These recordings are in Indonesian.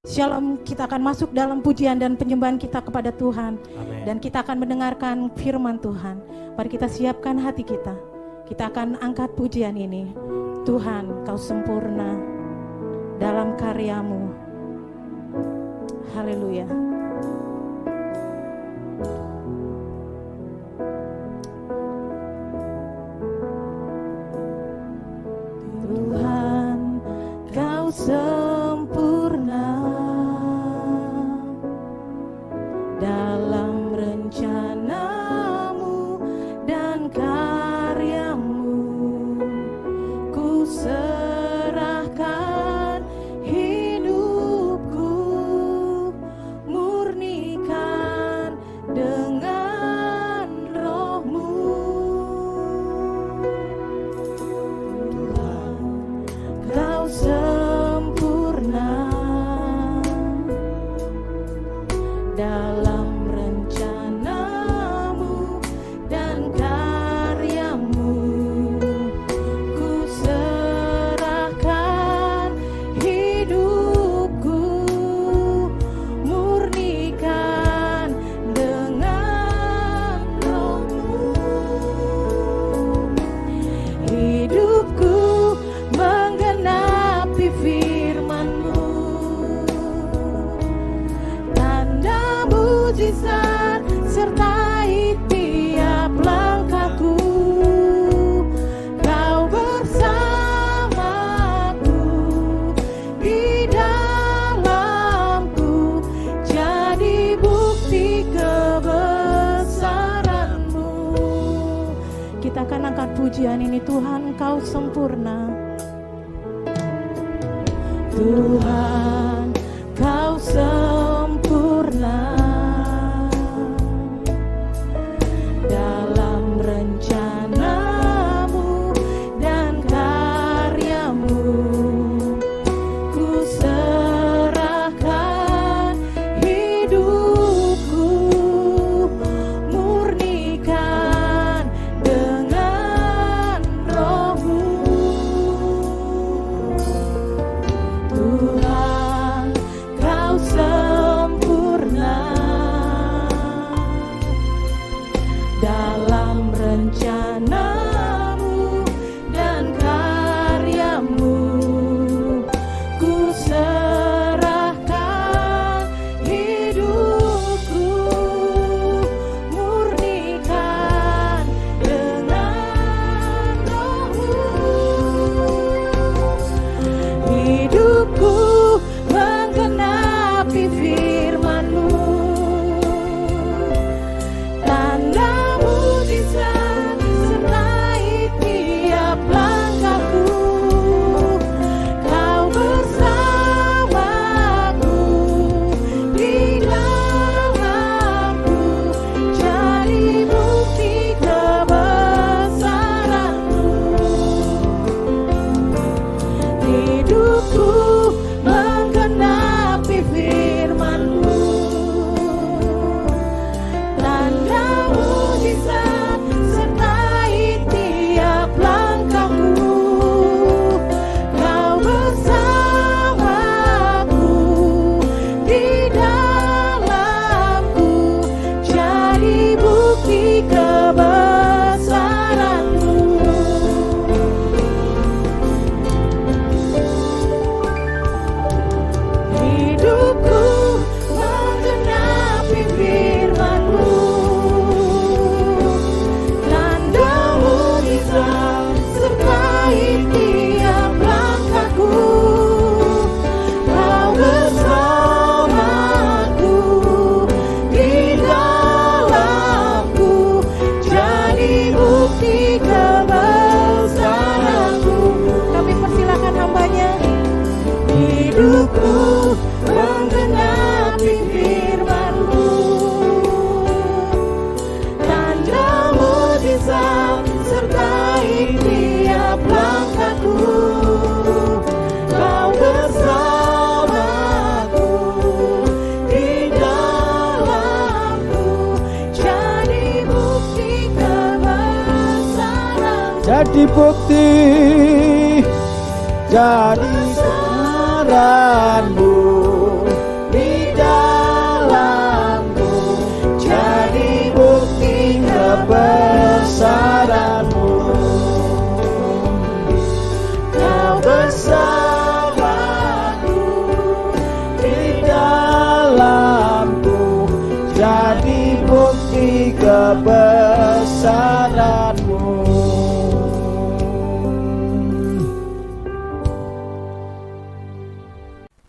Shalom, kita akan masuk dalam pujian dan penyembahan kita kepada Tuhan. Amen. Dan kita akan mendengarkan firman Tuhan. Mari kita siapkan hati kita. Kita akan angkat pujian ini. Tuhan, Kau sempurna dalam karyamu. Haleluya. Tuhan, Kau sempurna dalam rencanamu dan karyamu. Ku serahkan hidupku, murnikan dengan roh-Mu. Tuhan, Kau sempurna dalam rencanamu dan karyamu. Ku serahkan hidupku, murnikan dengan roh-Mu. Hidupku menggenapi firman-Mu, tanda mujizat sertai tiap langkahku. Kau bersamaku di dalamku, jadi bukti kebesaran-Mu. Kita akan angkat pujian ini. Tuhan, Kau sempurna. Tuhan, Kau sempurna dalam rencanamu dan karyamu. Ku serahkan hidupku, murnikan dengan roh-Mu. Tuhan, Kau sempurna dalam rencanamu dan karyamu. Ku serahkan hidupku, murnikan dengan roh-Mu. Hidupku menggenapi firman-Mu, tanda mujizat sertai tiap langkahku. Kau bersamaku di dalamku, jadi bukti kebesaran-Mu. Hidupku menggenapi firman-Mu, tanda mujizat sertai tiap langkahku. Kau bersamaku di dalamku, jadi bukti kebesaran-Mu. Hidupku menggenapi firman-Mu, tanda mujizat sertai tiap langkahku. Kau bersamaku di dalamku, jadi bukti kebesaran-Mu. Kami persilakan hambanya. Hidupku menggenapi firman-Mu, tanda mujizat sertai tiap langkahku. Kau bersamaku di dalamku, jadi bukti kebesaran-Mu. Jadi bukti, jadi kebesaran-Mu. kebesaran-Mu.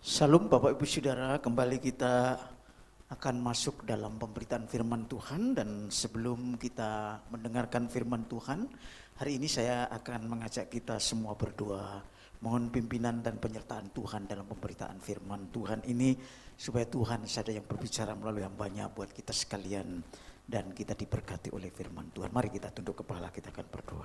Salam Bapak Ibu Saudara, kembali kita akan masuk dalam pemberitaan firman Tuhan, dan sebelum kita mendengarkan firman Tuhan, hari ini saya akan mengajak kita semua berdoa. Mohon pimpinan dan penyertaan Tuhan dalam pemberitaan firman Tuhan ini, supaya Tuhan saja yang berbicara melalui hambanya buat kita sekalian, dan kita diberkati oleh firman Tuhan. Mari kita tunduk kepala, kita akan berdoa.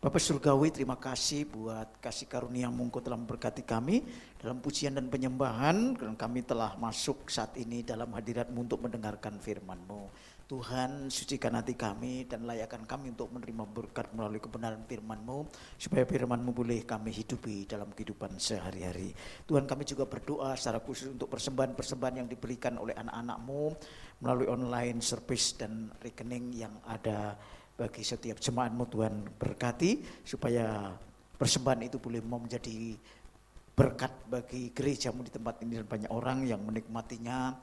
Bapak Surgawi, terima kasih buat kasih karunia-Mu, Engkau telah memberkati kami dalam pujian dan penyembahan, dan kami telah masuk saat ini dalam hadirat-Mu untuk mendengarkan firman-Mu. Tuhan, sucikan hati kami dan layakkan kami untuk menerima berkat melalui kebenaran firman-Mu, supaya firman-Mu boleh kami hidupi dalam kehidupan sehari-hari. Tuhan, kami juga berdoa secara khusus untuk persembahan-persembahan yang diberikan oleh anak-anak-Mu melalui online service dan rekening yang ada bagi setiap jemaat-Mu. Tuhan, berkati supaya persembahan itu boleh menjadi berkat bagi gereja-Mu di tempat ini, dan banyak orang yang menikmatinya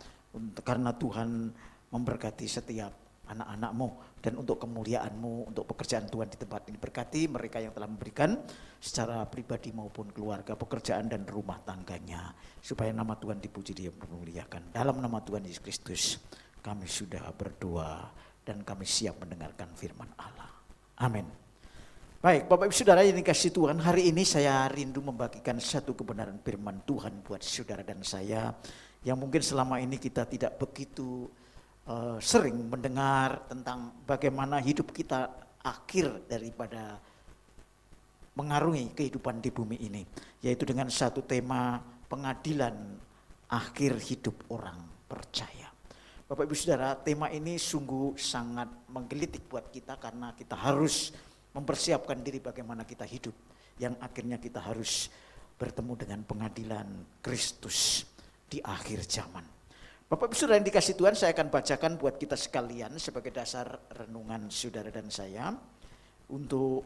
karena Tuhan memberkati setiap anak-anak-Mu, dan untuk kemuliaan-Mu, untuk pekerjaan Tuhan di tempat ini. Berkati mereka yang telah memberikan secara pribadi maupun keluarga, pekerjaan dan rumah tangganya, supaya nama Tuhan dipuji dan dimuliakan. Dalam nama Tuhan Yesus Kristus kami sudah berdoa, dan kami siap mendengarkan firman Allah. Amin. Baik, Bapak Ibu Saudara yang dikasihi Tuhan, hari ini saya rindu membagikan satu kebenaran firman Tuhan buat saudara dan saya, yang mungkin selama ini kita tidak begitu sering mendengar tentang bagaimana hidup kita akhir daripada mengarungi kehidupan di bumi ini, yaitu dengan satu tema pengadilan akhir hidup orang percaya. Bapak Ibu Saudara, tema ini sungguh sangat menggelitik buat kita, karena kita harus mempersiapkan diri bagaimana kita hidup, yang akhirnya kita harus bertemu dengan pengadilan Kristus di akhir zaman. Bapak Ibu Saudara yang dikasihi Tuhan, saya akan bacakan buat kita sekalian sebagai dasar renungan saudara dan saya, untuk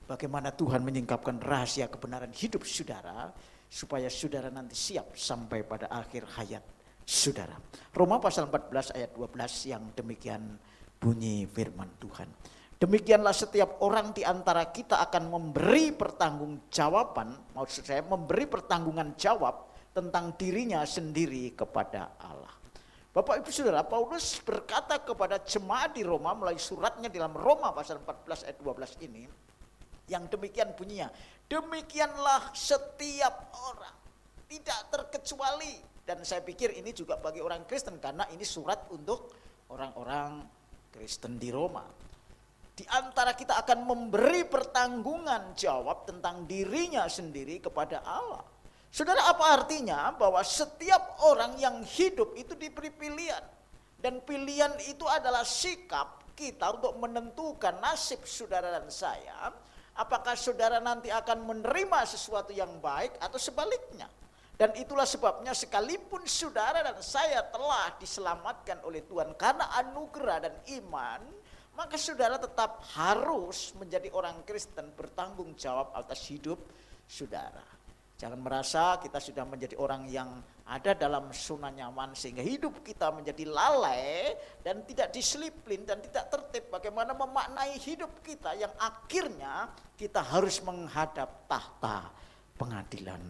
bagaimana Tuhan menyingkapkan rahasia kebenaran hidup saudara, supaya saudara nanti siap sampai pada akhir hayat saudara. Roma pasal 14 ayat 12 yang demikian bunyi firman Tuhan. Demikianlah setiap orang di antara kita akan memberi pertanggungjawaban, maksud saya memberi pertanggungan jawab tentang dirinya sendiri kepada Allah. Bapak Ibu Saudara, Paulus berkata kepada jemaat di Roma melalui suratnya dalam Roma pasal 14 ayat 12 ini, yang demikian bunyinya, demikianlah setiap orang, tidak terkecuali. Dan saya pikir ini juga bagi orang Kristen, karena ini surat untuk orang-orang Kristen di Roma. Di antara kita akan memberi pertanggungan jawab tentang dirinya sendiri kepada Allah. Saudara, apa artinya? Bahwa setiap orang yang hidup itu diberi pilihan. Dan pilihan itu adalah sikap kita untuk menentukan nasib saudara dan saya. Apakah saudara nanti akan menerima sesuatu yang baik atau sebaliknya. Dan itulah sebabnya sekalipun saudara dan saya telah diselamatkan oleh Tuhan karena anugerah dan iman, maka saudara tetap harus menjadi orang Kristen bertanggung jawab atas hidup saudara. Jangan merasa kita sudah menjadi orang yang ada dalam zona nyaman sehingga hidup kita menjadi lalai dan tidak disiplin dan tidak tertib bagaimana memaknai hidup kita, yang akhirnya kita harus menghadap tahta pengadilan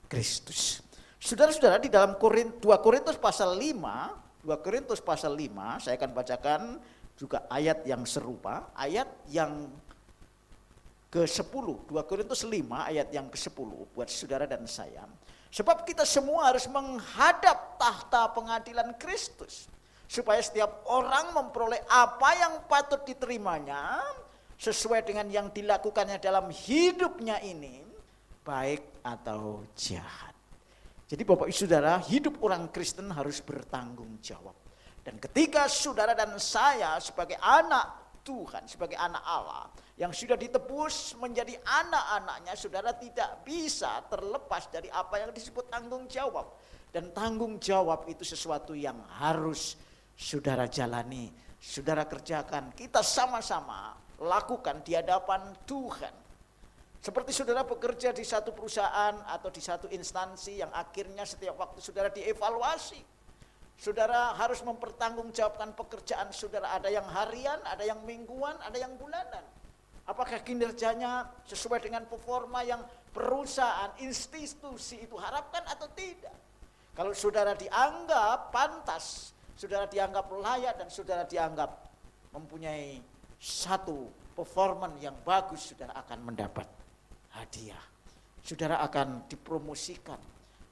Kristus. Saudara-saudara, di dalam 2 Korintus pasal 5, saya akan bacakan juga ayat yang serupa, ayat yang ke-10, 2 Korintus 5 ayat yang ke-10 buat saudara dan saya. Sebab kita semua harus menghadap tahta pengadilan Kristus, supaya setiap orang memperoleh apa yang patut diterimanya sesuai dengan yang dilakukannya dalam hidupnya ini, baik atau jahat. Jadi Bapak Ibu Saudara, hidup orang Kristen harus bertanggung jawab. Dan ketika saudara dan saya sebagai anak Tuhan, sebagai anak Allah yang sudah ditebus menjadi anak-anaknya, saudara tidak bisa terlepas dari apa yang disebut tanggung jawab. Dan tanggung jawab itu sesuatu yang harus saudara jalani, saudara kerjakan, kita sama-sama lakukan di hadapan Tuhan. Seperti saudara bekerja di satu perusahaan atau di satu instansi yang akhirnya setiap waktu saudara dievaluasi. Saudara harus mempertanggungjawabkan pekerjaan saudara. Ada yang harian, ada yang mingguan, ada yang bulanan. Apakah kinerjanya sesuai dengan performa yang perusahaan, institusi itu harapkan atau tidak? Kalau saudara dianggap pantas, saudara dianggap layak, dan saudara dianggap mempunyai satu performa yang bagus, saudara akan mendapat hadiah. Saudara akan dipromosikan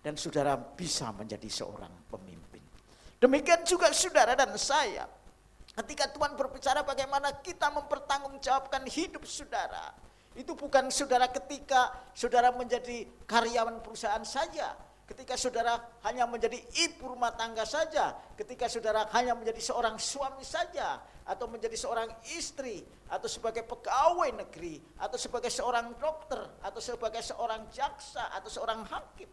dan saudara bisa menjadi seorang pemimpin. Demikian juga saudara dan saya. Ketika Tuhan berbicara bagaimana kita mempertanggungjawabkan hidup saudara, itu bukan saudara ketika saudara menjadi karyawan perusahaan saja, ketika saudara hanya menjadi ibu rumah tangga saja, ketika saudara hanya menjadi seorang suami saja, atau menjadi seorang istri, atau sebagai pegawai negeri, atau sebagai seorang dokter, atau sebagai seorang jaksa, atau seorang hakim.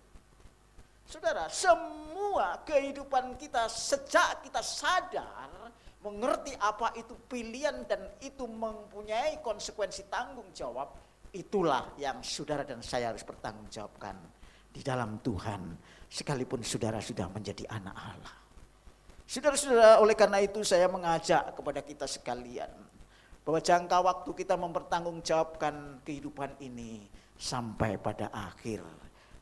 Saudara, semua kehidupan kita sejak kita sadar, mengerti apa itu pilihan dan itu mempunyai konsekuensi tanggung jawab, itulah yang saudara dan saya harus bertanggungjawabkan di dalam Tuhan, sekalipun saudara sudah menjadi anak Allah. Saudara-saudara, oleh karena itu saya mengajak kepada kita sekalian, bahwa jangka waktu kita mempertanggungjawabkan kehidupan ini sampai pada akhir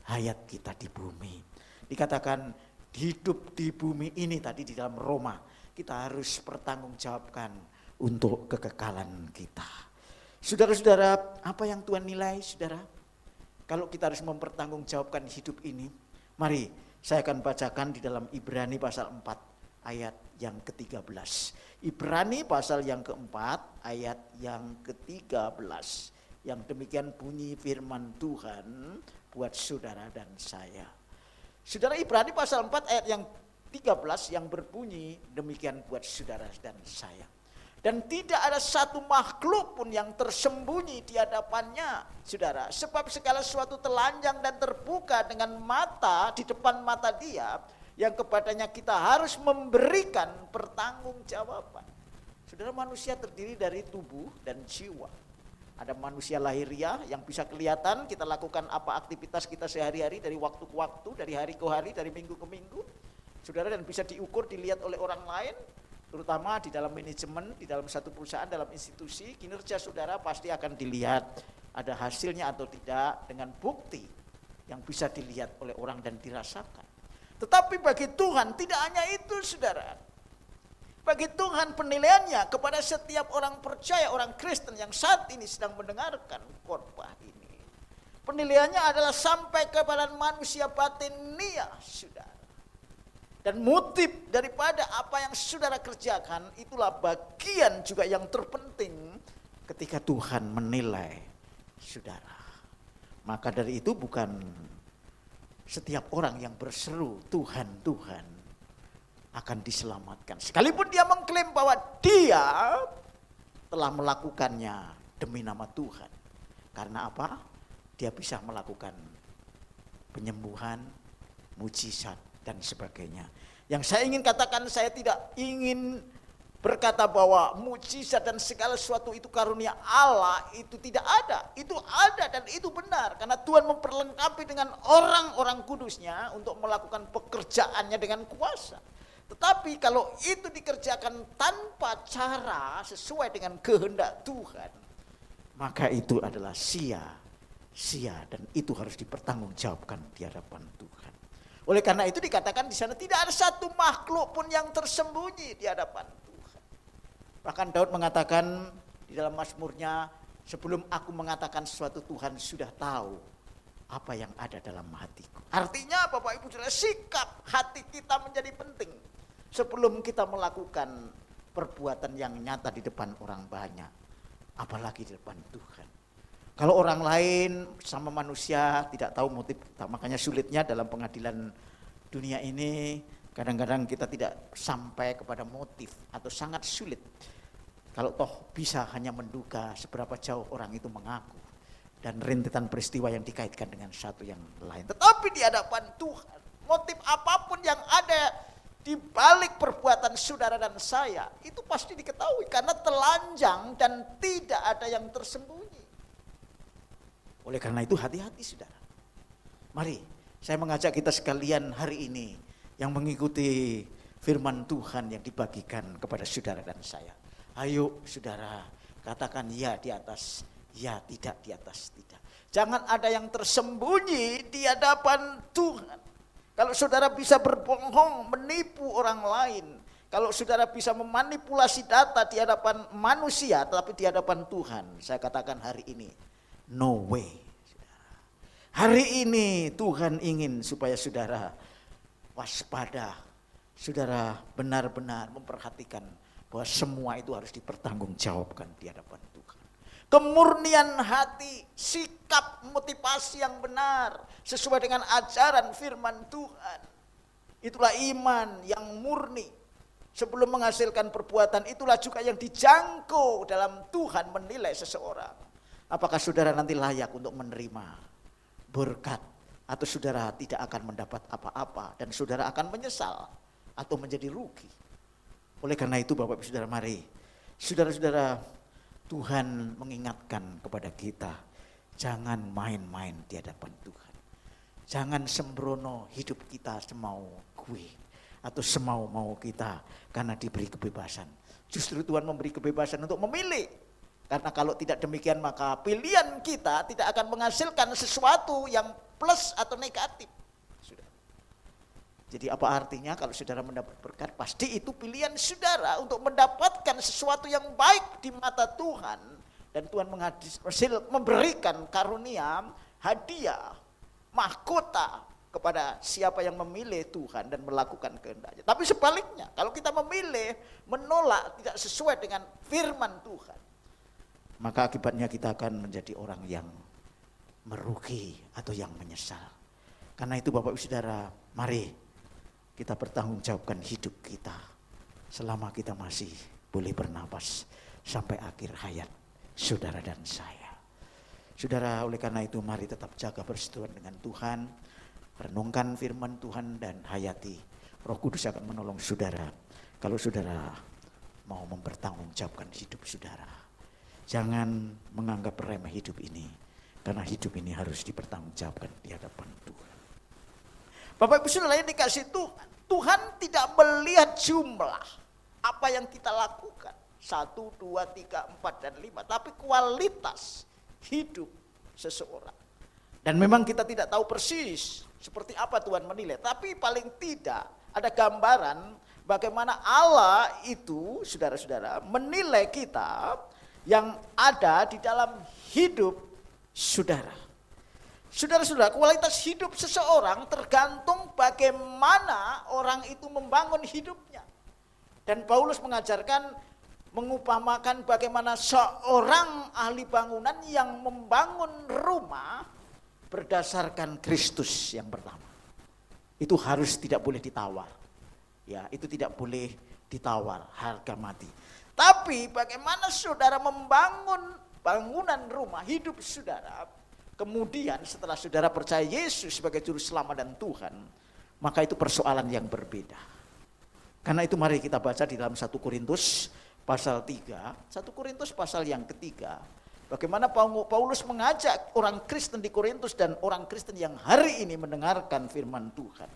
hayat kita di bumi. Dikatakan hidup di bumi ini tadi di dalam Roma, kita harus pertanggungjawabkan untuk kekekalan kita. Saudara-saudara, apa yang Tuhan nilai saudara? Kalau kita harus mempertanggungjawabkan hidup ini, mari saya akan bacakan di dalam Ibrani pasal 4 ayat yang ke-13. Ibrani pasal yang keempat ayat yang ke-13. Yang demikian bunyi firman Tuhan buat saudara dan saya. Saudara, Ibrani pasal 4 ayat yang 13 yang berbunyi demikian buat saudara dan saya. Dan tidak ada satu makhluk pun yang tersembunyi di hadapannya, saudara. Sebab segala sesuatu telanjang dan terbuka dengan mata, di depan mata Dia, yang kepadanya kita harus memberikan pertanggungjawaban. Saudara, manusia terdiri dari tubuh dan jiwa. Ada manusia lahiriah yang bisa kelihatan, kita lakukan apa aktivitas kita sehari-hari dari waktu ke waktu, dari hari ke hari, dari minggu ke minggu. Saudara, dan bisa diukur, dilihat oleh orang lain, terutama di dalam manajemen, di dalam satu perusahaan, dalam institusi, kinerja saudara pasti akan dilihat ada hasilnya atau tidak dengan bukti yang bisa dilihat oleh orang dan dirasakan. Tetapi bagi Tuhan tidak hanya itu saudara. Bagi Tuhan penilaiannya kepada setiap orang percaya, orang Kristen yang saat ini sedang mendengarkan khotbah ini. Penilaiannya adalah sampai kepada manusia batinia saudara. Dan motif daripada apa yang saudara kerjakan itulah bagian juga yang terpenting ketika Tuhan menilai saudara. Maka dari itu bukan setiap orang yang berseru Tuhan, Tuhan akan diselamatkan. Sekalipun dia mengklaim bahwa dia telah melakukannya demi nama Tuhan. Karena apa? Dia bisa melakukan penyembuhan, mujizat, dan sebagainya. Yang saya ingin katakan, saya tidak ingin berkata bahwa mujizat dan segala sesuatu itu karunia Allah, itu tidak ada. Itu ada dan itu benar. Karena Tuhan memperlengkapi dengan orang-orang kudusnya untuk melakukan pekerjaannya dengan kuasa. Tetapi kalau itu dikerjakan tanpa cara sesuai dengan kehendak Tuhan, maka itu adalah sia-sia dan itu harus dipertanggungjawabkan di hadapan Tuhan. Oleh karena itu dikatakan di sana tidak ada satu makhluk pun yang tersembunyi di hadapan Tuhan. Bahkan Daud mengatakan di dalam Mazmurnya, sebelum aku mengatakan sesuatu Tuhan sudah tahu apa yang ada dalam hatiku. Artinya Bapak Ibu Saudara, sikap hati kita menjadi penting sebelum kita melakukan perbuatan yang nyata di depan orang banyak, apalagi di depan Tuhan. Kalau orang lain sama manusia tidak tahu motif, makanya sulitnya dalam pengadilan dunia ini kadang-kadang kita tidak sampai kepada motif atau sangat sulit. Kalau toh bisa hanya menduga seberapa jauh orang itu mengaku dan rentetan peristiwa yang dikaitkan dengan satu yang lain. Tetapi di hadapan Tuhan, motif apapun yang ada di balik perbuatan saudara dan saya itu pasti diketahui karena telanjang dan tidak ada yang tersembunyi. Oleh karena itu hati-hati saudara. Mari saya mengajak kita sekalian hari ini yang mengikuti firman Tuhan yang dibagikan kepada saudara dan saya. Ayo saudara, katakan ya di atas, ya tidak di atas tidak. Jangan ada yang tersembunyi di hadapan Tuhan. Kalau saudara bisa berbohong, menipu orang lain, kalau saudara bisa memanipulasi data di hadapan manusia, tetapi di hadapan Tuhan, saya katakan hari ini, no way. Hari ini Tuhan ingin supaya saudara waspada, saudara benar-benar memperhatikan bahwa semua itu harus dipertanggungjawabkan di hadapan Tuhan. Kemurnian hati, sikap motivasi yang benar sesuai dengan ajaran firman Tuhan. Itulah iman yang murni. Sebelum menghasilkan perbuatan, itulah juga yang dijangkau dalam Tuhan menilai seseorang. Apakah saudara nanti layak untuk menerima berkat, atau saudara tidak akan mendapat apa-apa dan saudara akan menyesal atau menjadi rugi. Oleh karena itu Bapak Ibu Saudara, mari saudara-saudara, Tuhan mengingatkan kepada kita, jangan main-main di hadapan Tuhan. Jangan sembrono hidup kita semau gue atau semau-mau kita karena diberi kebebasan. Justru Tuhan memberi kebebasan untuk memilih. Karena kalau tidak demikian maka pilihan kita tidak akan menghasilkan sesuatu yang plus atau negatif. Sudah. Jadi apa artinya kalau saudara mendapat berkat? Pasti itu pilihan saudara untuk mendapatkan sesuatu yang baik di mata Tuhan. Dan Tuhan memberikan karunia, hadiah, mahkota kepada siapa yang memilih Tuhan dan melakukan kehendaknya. Tapi sebaliknya, kalau kita memilih, menolak, tidak sesuai dengan firman Tuhan, maka akibatnya kita akan menjadi orang yang merugi atau yang menyesal. Karena itu Bapak Ibu Saudara, mari kita bertanggungjawabkan hidup kita selama kita masih boleh bernapas sampai akhir hayat saudara dan saya. Saudara, oleh karena itu mari tetap jaga persekutuan dengan Tuhan, renungkan firman Tuhan dan hayati. Roh Kudus akan menolong saudara kalau saudara mau mempertanggungjawabkan hidup saudara. Jangan menganggap remeh hidup ini, karena hidup ini harus dipertanggungjawabkan di hadapan Tuhan. Bapak Ibu Saudara yang dikasih Tuhan, Tuhan tidak melihat jumlah apa yang kita lakukan, 1, 2, 3, 4, dan 5, tapi kualitas hidup seseorang. Dan memang kita tidak tahu persis seperti apa Tuhan menilai, tapi paling tidak ada gambaran bagaimana Allah itu, saudara-saudara, menilai kita yang ada di dalam hidup saudara. Saudara-saudara, kualitas hidup seseorang tergantung bagaimana orang itu membangun hidupnya. Dan Paulus mengajarkan, mengupamakan bagaimana seorang ahli bangunan yang membangun rumah berdasarkan Kristus yang pertama. Itu harus tidak boleh ditawar. Ya, itu tidak boleh ditawar, harga mati. Tapi bagaimana saudara membangun bangunan rumah hidup saudara, kemudian setelah saudara percaya Yesus sebagai juru selamat dan Tuhan, maka itu persoalan yang berbeda. Karena itu mari kita baca di dalam 1 Korintus pasal 3, 1 Korintus pasal yang ketiga. Bagaimana Paulus mengajak orang Kristen di Korintus dan orang Kristen yang hari ini mendengarkan firman Tuhan.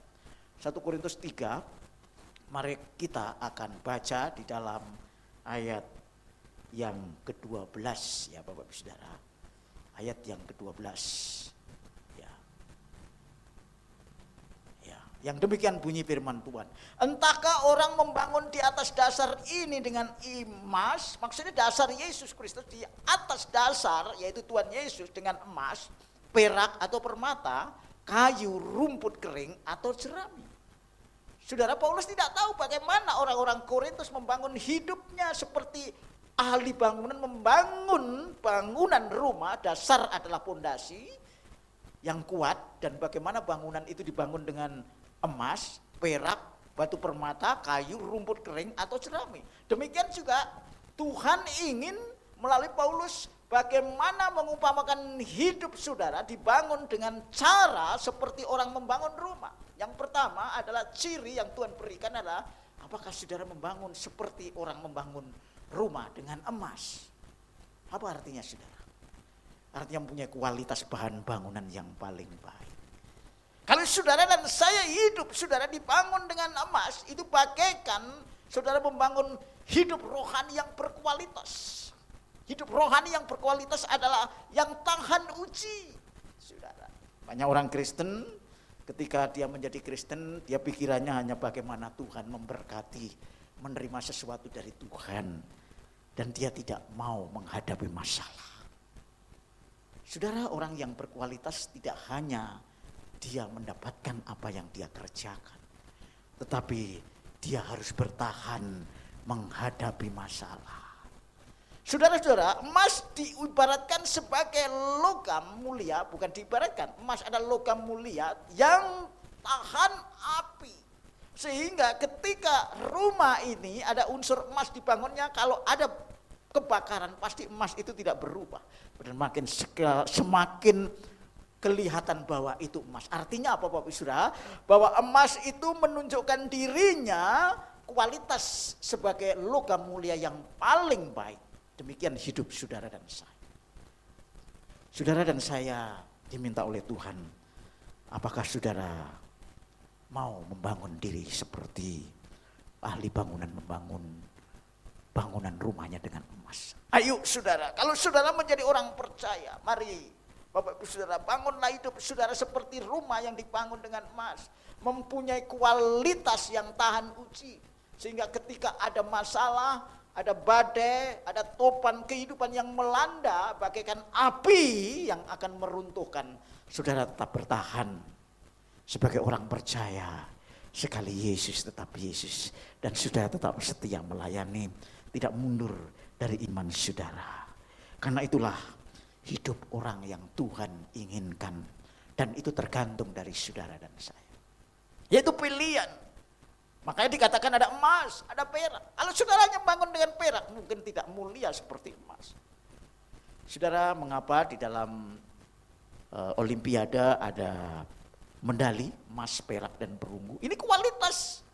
1 Korintus 3, mari kita akan baca di dalam ayat yang ke-12 ya Bapak Ibu Saudara. Ayat yang ke-12. Ya. Ya, yang demikian bunyi firman Tuhan. Entahkah orang membangun di atas dasar ini dengan emas, maksudnya dasar Yesus Kristus, di atas dasar yaitu Tuhan Yesus dengan emas, perak atau permata, kayu, rumput kering atau jerami. Saudara, Paulus tidak tahu bagaimana orang-orang Korintus membangun hidupnya seperti ahli bangunan membangun bangunan rumah, dasar adalah pondasi yang kuat, dan bagaimana bangunan itu dibangun dengan emas, perak, batu permata, kayu, rumput kering atau jerami. Demikian juga Tuhan ingin melalui Paulus bagaimana mengumpamakan hidup saudara dibangun dengan cara seperti orang membangun rumah. Yang pertama adalah ciri yang Tuhan berikan adalah apakah saudara membangun seperti orang membangun rumah dengan emas. Apa artinya saudara? Artinya mempunyai kualitas bahan bangunan yang paling baik. Kalau saudara dan saya hidup, saudara dibangun dengan emas, itu bagaikan saudara membangun hidup rohani yang berkualitas. Hidup rohani yang berkualitas adalah yang tahan uji, saudara. Banyak orang Kristen, ketika dia menjadi Kristen, dia pikirannya hanya bagaimana Tuhan memberkati, menerima sesuatu dari Tuhan, dan dia tidak mau menghadapi masalah. Saudara, orang yang berkualitas tidak hanya dia mendapatkan apa yang dia kerjakan, tetapi dia harus bertahan menghadapi masalah. Saudara-saudara, emas diibaratkan sebagai logam mulia, bukan diibaratkan, emas adalah logam mulia yang tahan api. Sehingga ketika rumah ini ada unsur emas dibangunnya, kalau ada kebakaran pasti emas itu tidak berubah. Dan semakin kelihatan bahwa itu emas. Artinya apa Bapak Saudara? Bahwa emas itu menunjukkan dirinya kualitas sebagai logam mulia yang paling baik. Demikian hidup saudara dan saya. Saudara dan saya diminta oleh Tuhan, apakah saudara mau membangun diri seperti ahli bangunan membangun bangunan rumahnya dengan emas? Ayo saudara, kalau saudara menjadi orang percaya, mari Bapak Ibu Saudara, bangunlah hidup saudara seperti rumah yang dibangun dengan emas, mempunyai kualitas yang tahan uji, sehingga ketika ada masalah, ada badai, ada topan kehidupan yang melanda bagaikan api yang akan meruntuhkan, saudara tetap bertahan sebagai orang percaya. Sekali Yesus tetap Yesus, dan saudara tetap setia melayani, tidak mundur dari iman saudara. Karena itulah hidup orang yang Tuhan inginkan, dan itu tergantung dari saudara dan saya, yaitu pilihan. Makanya dikatakan ada emas, ada perak. Kalau saudaranya bangun dengan perak, mungkin tidak mulia seperti emas. Saudara, mengapa di dalam Olimpiade ada medali emas, perak, dan perunggu? Ini kualitas.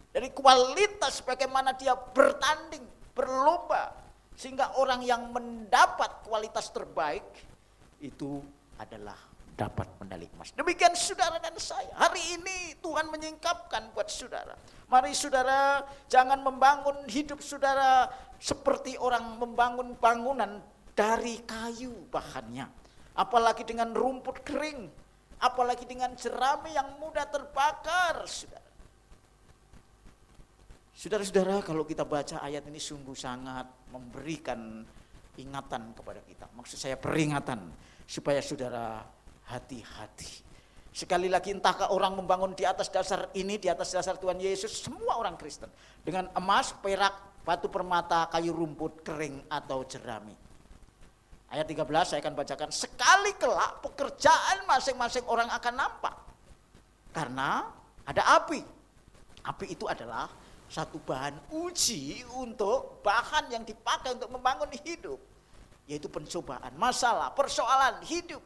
Dari kualitas bagaimana dia bertanding, berlomba, sehingga orang yang mendapat kualitas terbaik itu adalah dapat medali emas. Demikian saudara dan saya. Hari ini Tuhan menyingkapkan buat saudara. Mari saudara, jangan membangun hidup saudara seperti orang membangun bangunan dari kayu bahannya. Apalagi dengan rumput kering, apalagi dengan jerami yang mudah terbakar, saudara. Saudara-saudara, kalau kita baca ayat ini sungguh sangat memberikan ingatan kepada kita. Maksud saya peringatan supaya saudara hati-hati. Sekali lagi, entahkah orang membangun di atas dasar ini, di atas dasar Tuhan Yesus, semua orang Kristen, dengan emas, perak, batu permata, kayu rumput, kering, atau jerami. Ayat 13 saya akan bacakan. Sekali kelak pekerjaan masing-masing orang akan nampak, karena ada api. Api itu adalah satu bahan uji untuk bahan yang dipakai untuk membangun hidup, yaitu pencobaan, masalah, persoalan hidup.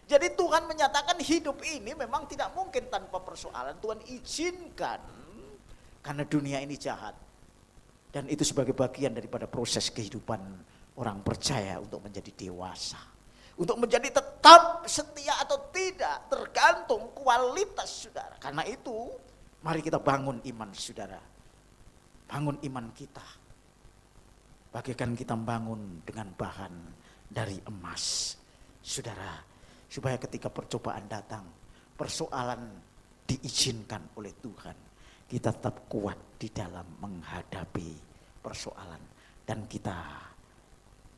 Jadi Tuhan menyatakan hidup ini memang tidak mungkin tanpa persoalan. Tuhan izinkan karena dunia ini jahat. Dan itu sebagai bagian daripada proses kehidupan orang percaya untuk menjadi dewasa. Untuk menjadi tetap setia atau tidak tergantung kualitas saudara. Karena itu mari kita bangun iman saudara. Bangun iman kita. Bagaikan kita bangun dengan bahan dari emas. Saudara, supaya ketika percobaan datang, persoalan diizinkan oleh Tuhan, kita tetap kuat di dalam menghadapi persoalan, dan kita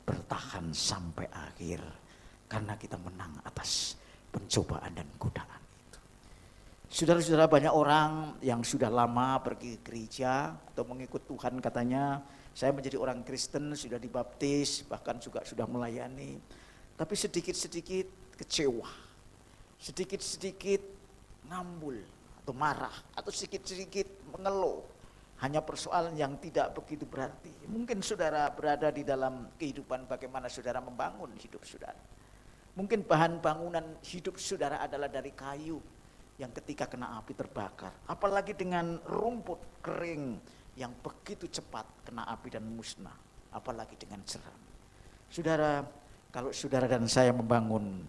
bertahan sampai akhir karena kita menang atas pencobaan dan godaan itu. Saudara-saudara, banyak orang yang sudah lama pergi ke gereja atau mengikut Tuhan, katanya saya menjadi orang Kristen, sudah dibaptis, bahkan juga sudah melayani, tapi sedikit-sedikit kecewa, sedikit-sedikit ngambul atau marah, atau sedikit-sedikit mengeluh. Hanya persoalan yang tidak begitu berarti. Mungkin saudara berada di dalam kehidupan bagaimana saudara membangun hidup saudara. Mungkin bahan bangunan hidup saudara adalah dari kayu yang ketika kena api terbakar. Apalagi dengan rumput kering yang begitu cepat kena api dan musnah. Apalagi dengan jerami. Saudara, kalau saudara dan saya membangun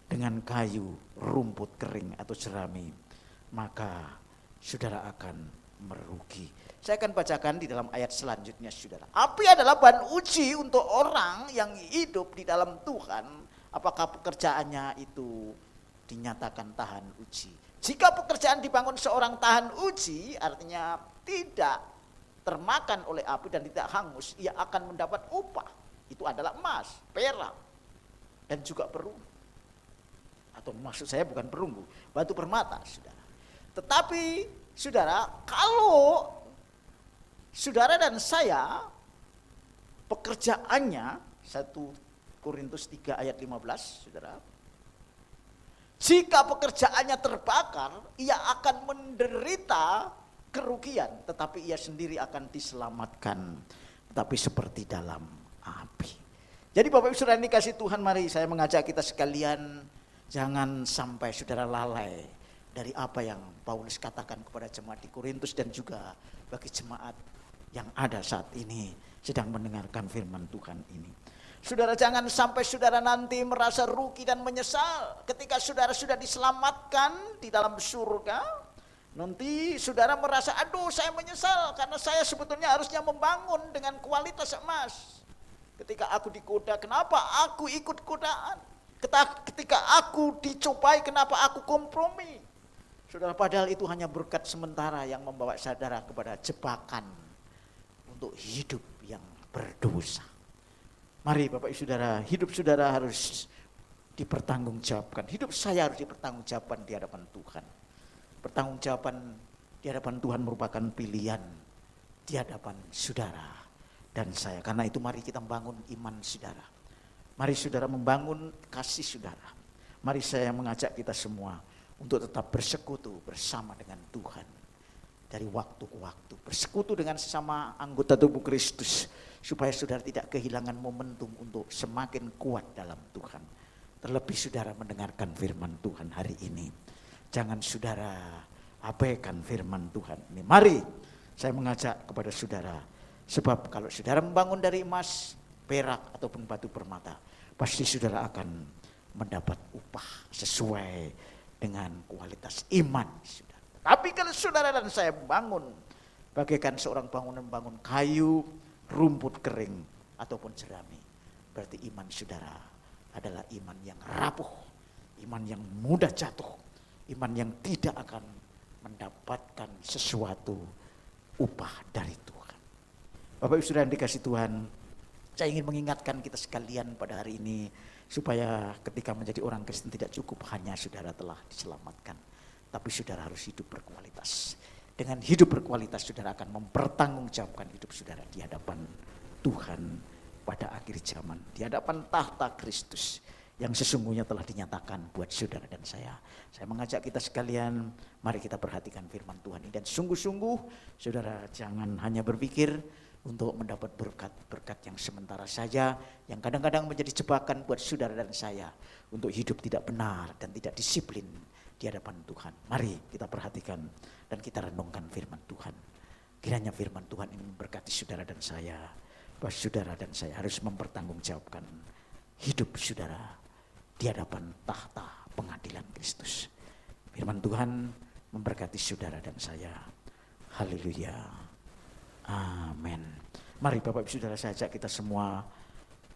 dengan kayu, rumput kering atau jerami, maka saudara akan merugi. Saya akan bacakan di dalam ayat selanjutnya, saudara. Api adalah bahan uji untuk orang yang hidup di dalam Tuhan, apakah pekerjaannya itu dinyatakan tahan uji. Jika pekerjaan dibangun seorang tahan uji, artinya tidak termakan oleh api dan tidak hangus, ia akan mendapat upah. Itu adalah emas, perak, dan juga perunggu. Atau maksud saya bukan perunggu, batu permata, saudara. Tetapi saudara, kalau saudara dan saya pekerjaannya 1 Korintus 3 ayat 15, saudara. Jika pekerjaannya terbakar, ia akan menderita kerugian, tetapi ia sendiri akan diselamatkan, tetapi seperti dalam api. Jadi Bapak Ibu Saudara dikasih Tuhan, mari saya mengajak kita sekalian, jangan sampai saudara lalai dari apa yang Paulus katakan kepada jemaat di Korintus dan juga bagi jemaat yang ada saat ini sedang mendengarkan firman Tuhan ini. Saudara, jangan sampai saudara nanti merasa rugi dan menyesal ketika saudara sudah diselamatkan di dalam surga. Nanti saudara merasa, aduh saya menyesal karena saya sebetulnya harusnya membangun dengan kualitas emas. Ketika aku digoda, kenapa aku ikut godaan? Ketika aku dicobai, kenapa aku kompromi? Saudara, padahal itu hanya berkat sementara yang membawa saudara kepada jebakan untuk hidup yang berdosa. Mari Bapak Ibu Saudara, hidup saudara harus dipertanggungjawabkan. Hidup saya harus dipertanggungjawabkan di hadapan Tuhan. Pertanggungjawaban di hadapan Tuhan merupakan pilihan di hadapan saudara dan saya. Karena itu mari kita membangun iman saudara. Mari saudara membangun kasih saudara. Mari saya mengajak kita semua untuk tetap bersekutu bersama dengan Tuhan. Dari waktu ke waktu, bersekutu dengan sesama anggota tubuh Kristus, supaya saudara tidak kehilangan momentum untuk semakin kuat dalam Tuhan. Terlebih saudara mendengarkan firman Tuhan hari ini, jangan saudara abaikan firman Tuhan ini. Mari saya mengajak kepada saudara, sebab kalau saudara membangun dari emas, perak ataupun batu permata, pasti saudara akan mendapat upah sesuai dengan kualitas iman saudara. Tapi kalau saudara dan saya bangun bagaikan seorang bangun kayu, rumput kering ataupun jerami, berarti iman saudara adalah iman yang rapuh, iman yang mudah jatuh, iman yang tidak akan mendapatkan sesuatu upah dari Tuhan. Bapak Ibu Saudara yang dikasih Tuhan, saya ingin mengingatkan kita sekalian pada hari ini, supaya ketika menjadi orang Kristen tidak cukup hanya saudara telah diselamatkan, tapi saudara harus hidup berkualitas. Dengan hidup berkualitas saudara akan mempertanggungjawabkan hidup saudara di hadapan Tuhan pada akhir zaman, di hadapan tahta Kristus yang sesungguhnya telah dinyatakan buat saudara dan saya. Saya mengajak kita sekalian, mari kita perhatikan firman Tuhan ini, dan sungguh-sungguh saudara jangan hanya berpikir untuk mendapat berkat-berkat yang sementara saja, yang kadang-kadang menjadi jebakan buat saudara dan saya untuk hidup tidak benar dan tidak disiplin di hadapan Tuhan. Mari kita perhatikan dan kita renungkan firman Tuhan. Kiranya firman Tuhan ini memberkati saudara dan saya, bahwa saudara dan saya harus mempertanggungjawabkan hidup saudara di hadapan tahta pengadilan Kristus. Firman Tuhan memberkati saudara dan saya. Haleluya. Amin. Mari Bapak Ibu Saudara, saya ajak kita semua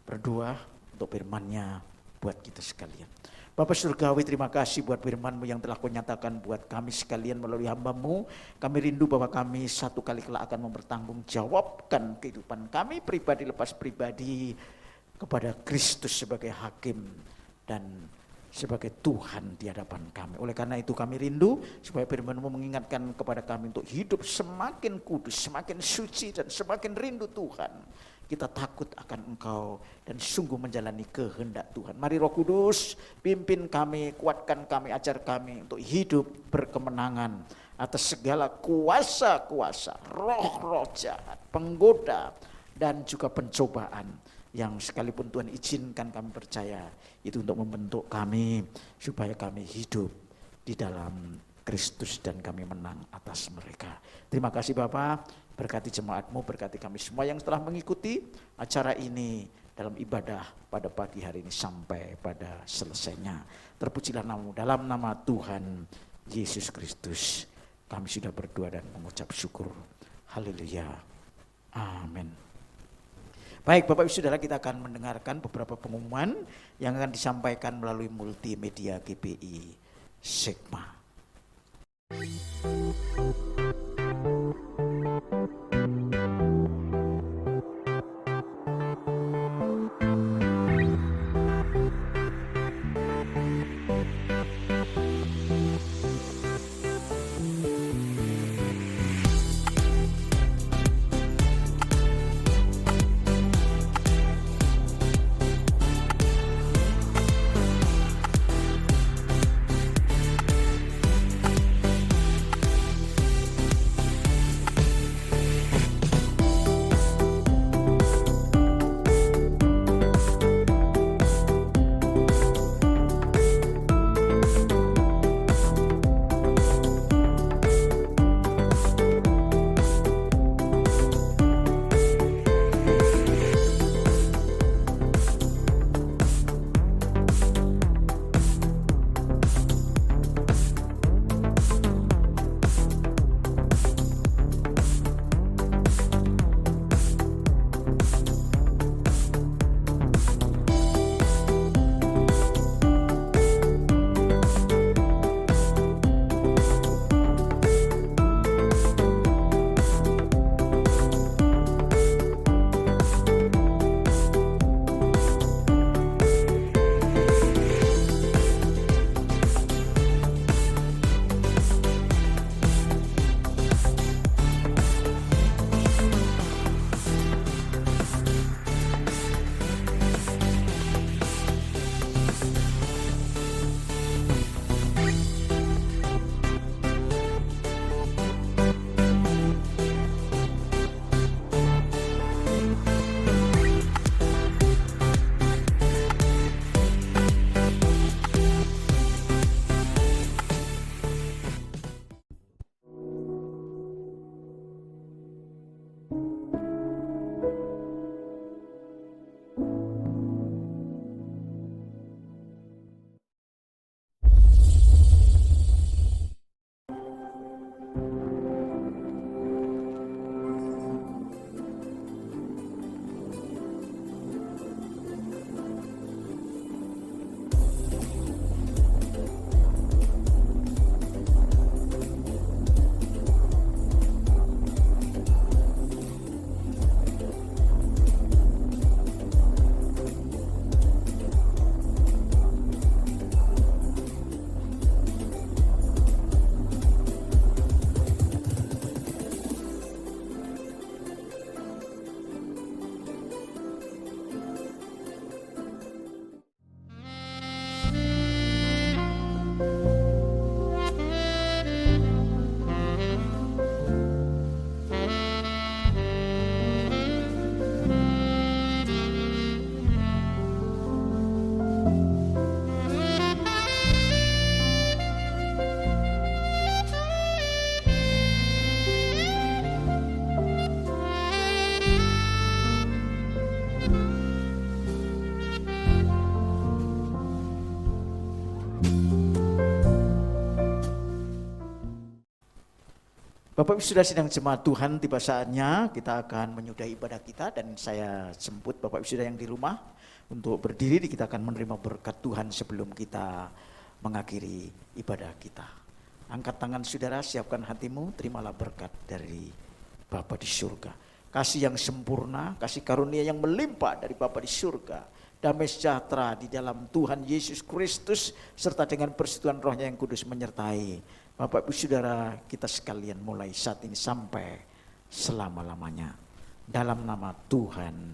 berdoa untuk firman-Nya buat kita sekalian. Bapak Surgawi, terima kasih buat firman-Mu yang telah Kau nyatakan buat kami sekalian melalui hamba-Mu. Kami rindu bahwa kami satu kali kelak akan mempertanggungjawabkan kehidupan kami pribadi lepas pribadi kepada Kristus sebagai hakim dan sebagai Tuhan di hadapan kami. Oleh karena itu kami rindu supaya firman-Mu mengingatkan kepada kami untuk hidup semakin kudus, semakin suci dan semakin rindu Tuhan. Kita takut akan Engkau dan sungguh menjalani kehendak Tuhan. Mari Roh Kudus pimpin kami, kuatkan kami, ajar kami untuk hidup berkemenangan atas segala kuasa-kuasa, roh-roh jahat, penggoda dan juga pencobaan yang sekalipun Tuhan izinkan kami percaya itu untuk membentuk kami supaya kami hidup di dalam Kristus dan kami menang atas mereka. Terima kasih Bapa, berkati jemaat-Mu, berkati kami semua yang telah mengikuti acara ini dalam ibadah pada pagi hari ini sampai pada selesainya. Terpujilah namamu, dalam nama Tuhan Yesus Kristus kami sudah berdoa dan mengucap syukur. Haleluya. Amin. Baik Bapak Ibu Saudara, kita akan mendengarkan beberapa pengumuman yang akan disampaikan melalui multimedia GPI Sigma. Bapak Ibu sudah sidang jemaat Tuhan, tiba saatnya kita akan menyudahi ibadah kita dan saya jemput Bapak Ibu sudah yang di rumah untuk berdiri, kita akan menerima berkat Tuhan sebelum kita mengakhiri ibadah kita. Angkat tangan saudara, siapkan hatimu, terimalah berkat dari Bapa di surga. Kasih yang sempurna, kasih karunia yang melimpah dari Bapa di surga, damai sejahtera di dalam Tuhan Yesus Kristus serta dengan persekutuan Roh-Nya yang kudus menyertai Bapak Ibu Saudara kita sekalian mulai saat ini sampai selama-lamanya. Dalam nama Tuhan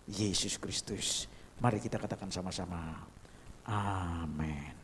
Yesus Kristus, mari kita katakan sama-sama, amin.